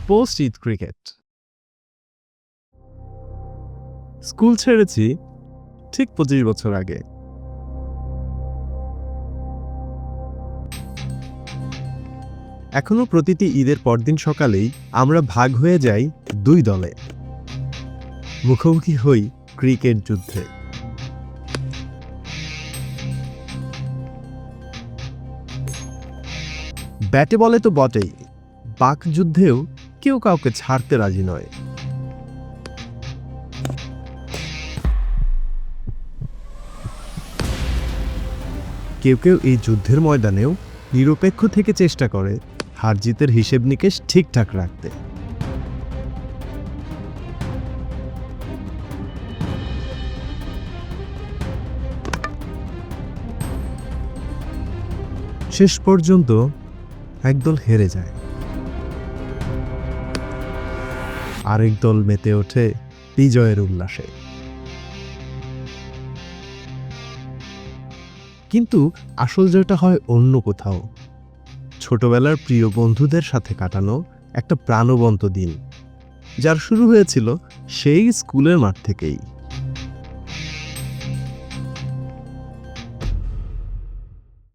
Post Eid cricket. School ছেড়েছি ঠিক 25 বছর আগে। এখনো প্রতিটি ঈদের পরদিন সকালেই আমরা ভাগ হয়ে যাই দুই দলে, মুখোমুখি হই ক্রিকেট যুদ্ধে। ব্যাটে বলে তো বটেই, বাক যুদ্ধেও কেউ কাউকে ছাড়তে রাজি নয়। কেউ কেউ এই যুদ্ধের ময়দানেও নিরপেক্ষ থেকে চেষ্টা করে হার জিতের হিসেব নিকেশ ঠিকঠাক রাখতে। শেষ পর্যন্ত একদল হেরে যায়, আরেক দল মেতে ওঠে বিজয়ের উল্লাসে। কিন্তু আসল জয়টা হয় অন্য কোথাও, ছোটবেলার প্রিয় বন্ধুদের সাথে কাটানো একটা প্রাণবন্ত দিন, যার শুরু হয়েছিল সেই স্কুলের মাঠ থেকেই।